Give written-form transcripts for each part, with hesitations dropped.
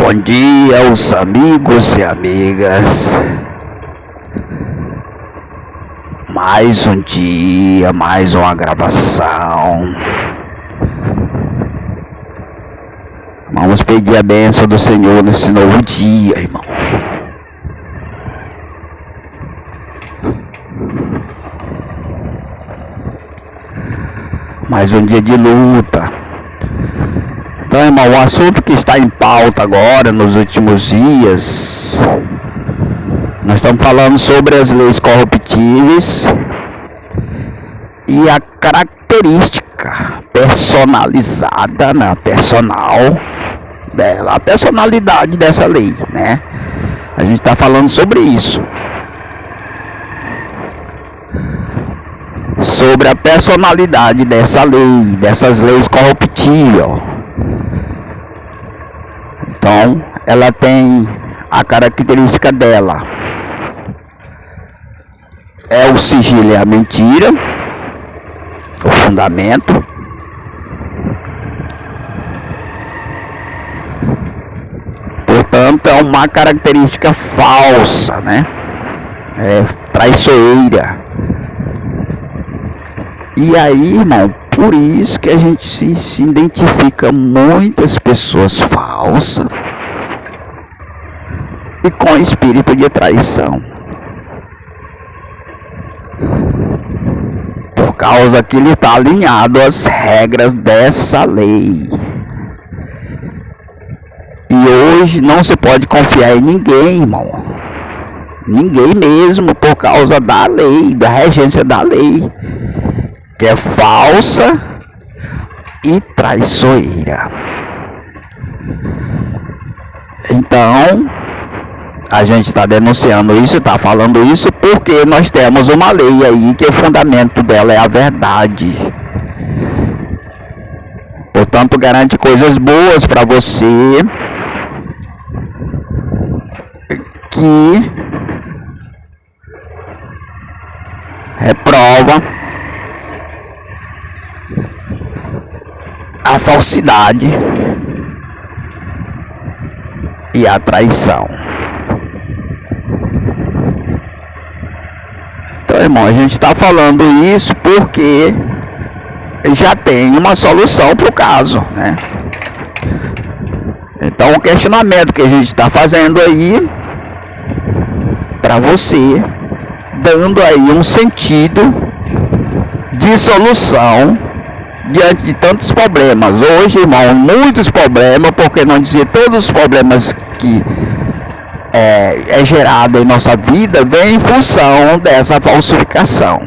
Bom dia, os amigos e amigas. Mais um dia, mais uma gravação. Vamos pedir a bênção do Senhor nesse novo dia, irmão. Mais um dia de luta. Então, irmão, o assunto que está em pauta agora, nos últimos dias, nós estamos falando sobre as leis corruptíveis e a característica personalizada, personal dela, a personalidade dessa lei, né? A gente está falando sobre isso. Sobre a personalidade dessa lei, dessas leis corruptíveis. Então, ela tem a característica dela. É o sigilo e a mentira, o fundamento. Portanto, é uma característica falsa, né? É traiçoeira. E aí, irmão, por isso que a gente se identifica muitas pessoas falsas e com espírito de traição. Por causa que ele está alinhado às regras dessa lei. E hoje não se pode confiar em ninguém, irmão. Ninguém mesmo, por causa da lei, da regência da lei, que é falsa e traiçoeira. Então, a gente está denunciando isso, está falando isso, porque nós temos uma lei aí que o fundamento dela é a verdade. Portanto, garante coisas boas para você, que reprova a falsidade e a traição. Então, irmão, a gente está falando isso porque já tem uma solução para o caso, né? Então, o questionamento que a gente está fazendo aí para você, dando aí um sentido de solução diante de tantos problemas. Hoje, irmão, muitos problemas, porque não dizer todos os problemas que é gerado em nossa vida, vem em função dessa falsificação.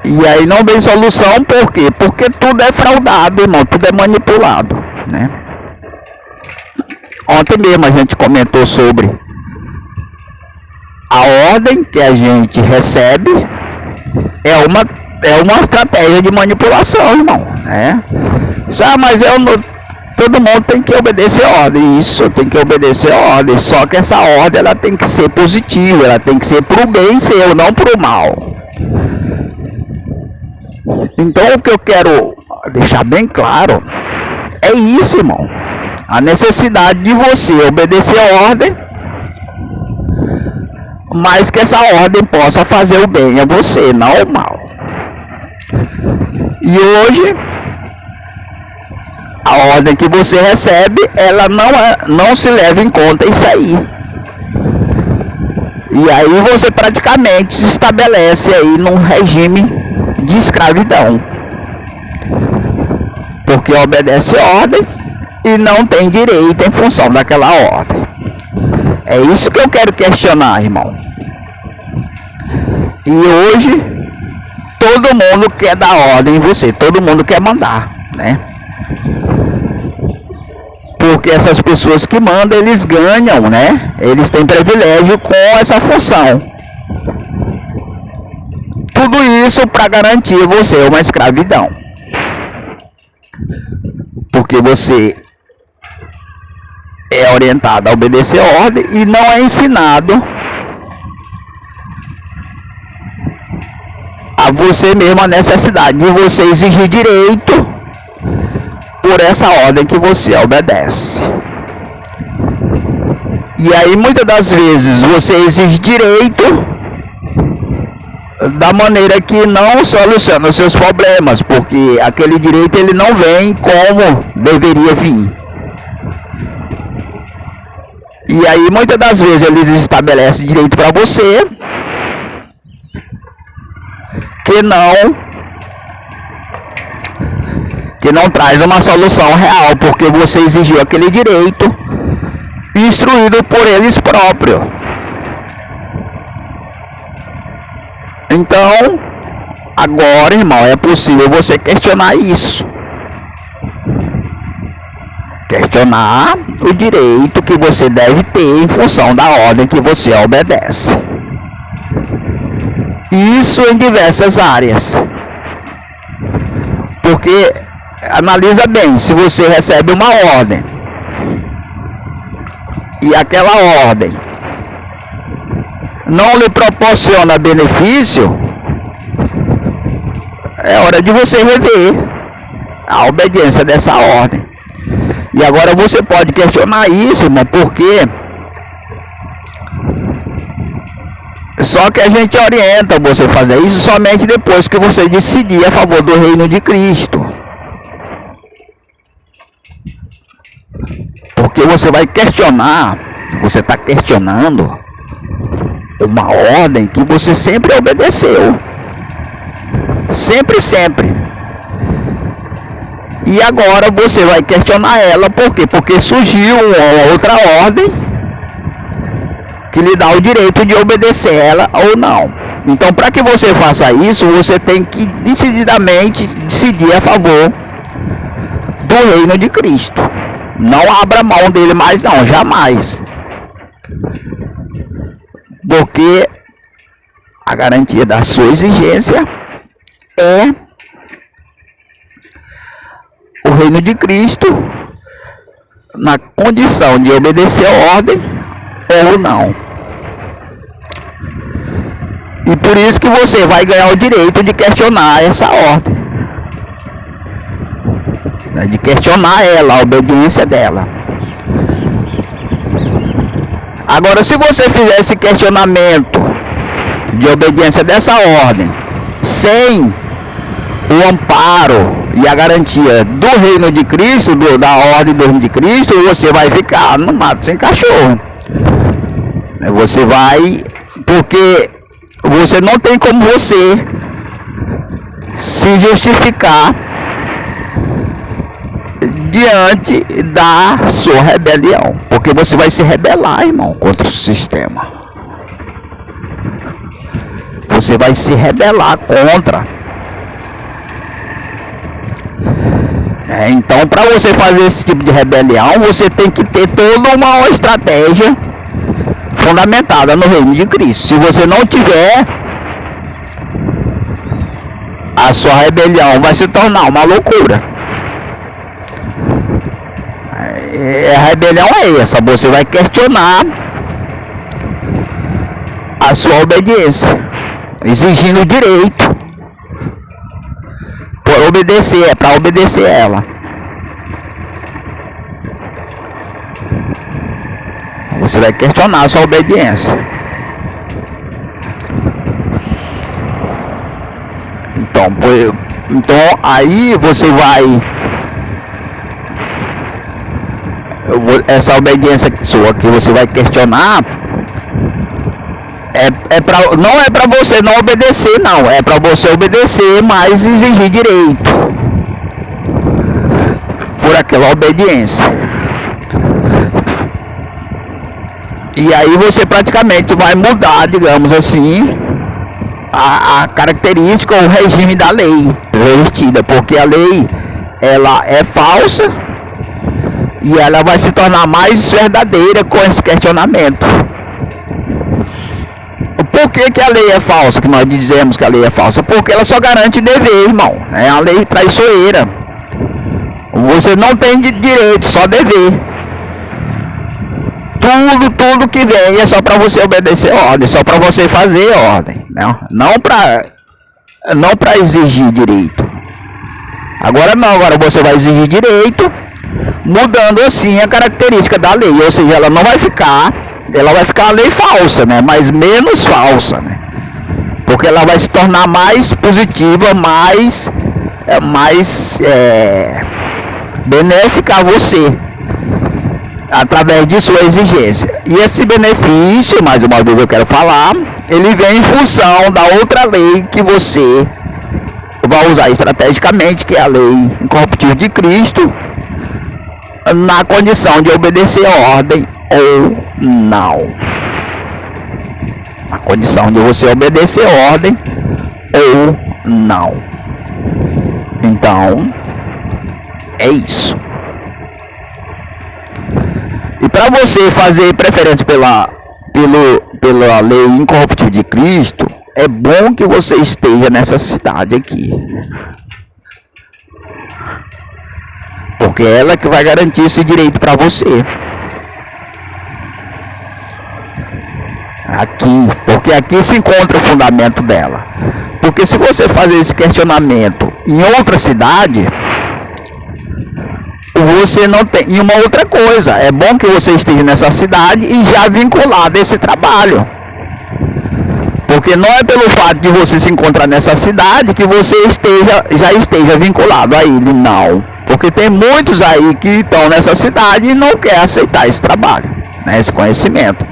E aí não vem solução, por quê? Porque tudo é fraudado, irmão, tudo é manipulado, né? Ontem mesmo a gente comentou sobre a ordem que a gente recebe, é uma estratégia de manipulação, irmão, né? Mas todo mundo tem que obedecer a ordem. Isso, tem que obedecer a ordem. Só que essa ordem, ela tem que ser positiva, ela tem que ser pro bem seu, não pro mal. Então, o que eu quero deixar bem claro é isso, irmão. A necessidade de você obedecer a ordem, mas que essa ordem possa fazer o bem a você, não o mal. E hoje, a ordem que você recebe, ela não se leva em conta isso aí. E aí você praticamente se estabelece aí num regime de escravidão. Porque obedece a ordem e não tem direito em função daquela ordem. É isso que eu quero questionar, irmão. E hoje, todo mundo quer dar ordem em você, todo mundo quer mandar, né? Porque essas pessoas que mandam, eles ganham, né? Eles têm privilégio com essa função. Tudo isso para garantir você uma escravidão. Porque você é orientado a obedecer a ordem e não é ensinado a você mesmo a necessidade de você exigir direito por essa ordem que você obedece. E aí muitas das vezes você exige direito da maneira que não soluciona os seus problemas, porque aquele direito ele não vem como deveria vir. E aí muitas das vezes eles estabelecem direito para você que não traz uma solução real, porque você exigiu aquele direito instruído por eles próprios. Então, agora, irmão, é possível você questionar isso. Questionar o direito que você deve ter em função da ordem que você obedece. Isso em diversas áreas. Porque, analisa bem, se você recebe uma ordem e aquela ordem não lhe proporciona benefício, é hora de você rever a obediência dessa ordem. E agora você pode questionar isso, irmão, porque só que a gente orienta você a fazer isso somente depois que você decidir a favor do reino de Cristo. Porque você vai questionar, você está questionando uma ordem que você sempre obedeceu. Sempre. E agora você vai questionar ela, por quê? Porque surgiu uma outra ordem que lhe dá o direito de obedecer ela ou não. Então, para que você faça isso, você tem que decididamente decidir a favor do reino de Cristo. Não abra mão dele mais não, jamais. Porque a garantia da sua exigência é o reino de Cristo na condição de obedecer a ordem ou não. E por isso que você vai ganhar o direito de questionar essa ordem, né? De questionar ela, a obediência dela. Agora, se você fizer esse questionamento de obediência dessa ordem sem o amparo e a garantia do reino de Cristo, da ordem do reino de Cristo, você vai ficar no mato sem cachorro. Você vai, porque você não tem como você se justificar diante da sua rebelião, porque você vai se rebelar, irmão, contra o sistema. Você vai se rebelar contra. Então, para você fazer esse tipo de rebelião, você tem que ter toda uma estratégia fundamentada no reino de Cristo. Se você não tiver, a sua rebelião vai se tornar uma loucura. A rebelião é essa, você vai questionar a sua obediência, exigindo direito por obedecer, é para obedecer ela. Você vai questionar a sua obediência. Então aí você vai, essa obediência sua que você vai questionar não é para você não obedecer, não, é para você obedecer, mas exigir direito por aquela obediência. E aí você praticamente vai mudar, digamos assim, a característica ou o regime da lei revestida, porque a lei ela é falsa e ela vai se tornar mais verdadeira com esse questionamento. Por que a lei é falsa? Que nós dizemos que a lei é falsa? Porque ela só garante dever, irmão. É uma lei traiçoeira. Você não tem direito, só dever. Tudo que vem é só para você obedecer ordem, só para você fazer ordem, não para exigir direito. Agora não, agora você vai exigir direito, mudando assim a característica da lei, ou seja, ela vai ficar a lei falsa, né? Mas menos falsa, né? Porque ela vai se tornar mais positiva, mais benéfica a você, através de sua exigência. E esse benefício, mais uma vez eu quero falar, ele vem em função da outra lei que você vai usar estrategicamente, que é a lei incorruptível de Cristo, na condição de obedecer a ordem ou não. Na condição de você obedecer a ordem ou não. Então, é isso. E para você fazer preferência pela lei incorruptível de Cristo, é bom que você esteja nessa cidade aqui. Porque ela que vai garantir esse direito para você. Aqui, porque aqui se encontra o fundamento dela. Porque se você fazer esse questionamento em outra cidade, você não tem. E uma outra coisa, é bom que você esteja nessa cidade e já vinculado a esse trabalho. Porque não é pelo fato de você se encontrar nessa cidade que você já esteja vinculado a ele, não. Porque tem muitos aí que estão nessa cidade e não querem aceitar esse trabalho, né, esse conhecimento.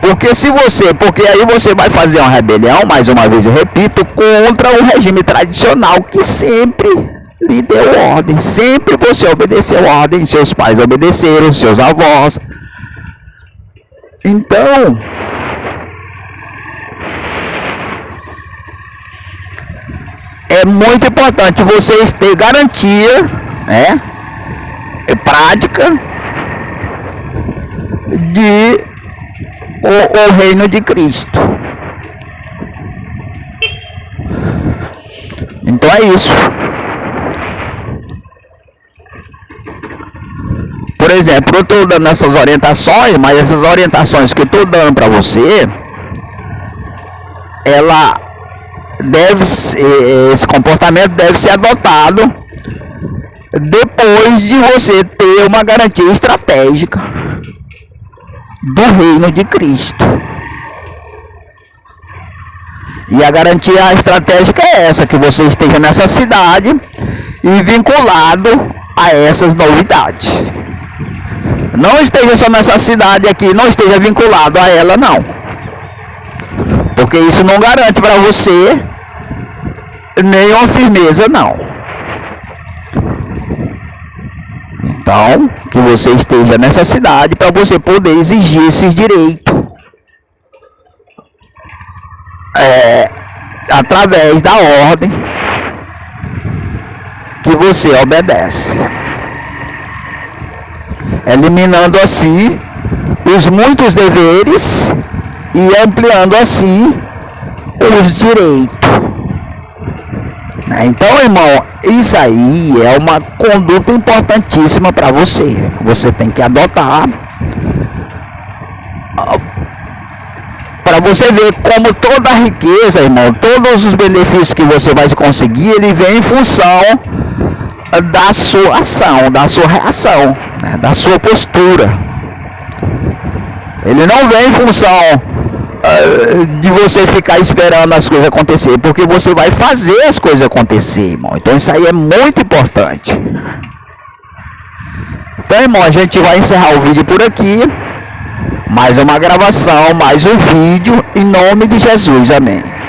Porque aí você vai fazer uma rebelião, mais uma vez eu repito, contra o regime tradicional que sempre lhe deu ordem. Sempre você obedeceu ordem, seus pais obedeceram, seus avós. Então, é muito importante vocês terem garantia, né, prática de o reino de Cristo. Então é isso. Por exemplo, eu estou dando essas orientações, mas essas orientações que eu estou dando para você, esse comportamento deve ser adotado depois de você ter uma garantia estratégica do reino de Cristo. E a garantia estratégica é essa, que você esteja nessa cidade e vinculado a essas novidades. Não esteja só nessa cidade aqui, não esteja vinculado a ela, não. Porque isso não garante para você nenhuma firmeza, não. Então, que você esteja nessa cidade para você poder exigir esses direitos através da ordem que você obedece, eliminando assim os muitos deveres e ampliando assim os direitos. Então, irmão, isso aí é uma conduta importantíssima para você. Você tem que adotar para você ver como toda a riqueza, irmão, todos os benefícios que você vai conseguir, ele vem em função da sua ação, da sua reação, né, da sua postura. Ele não vem em função de você ficar esperando as coisas acontecer, porque você vai fazer as coisas acontecer, irmão. Então isso aí é muito importante. Então, irmão, a gente vai encerrar o vídeo por aqui. Mais uma gravação, mais um vídeo, em nome de Jesus, amém.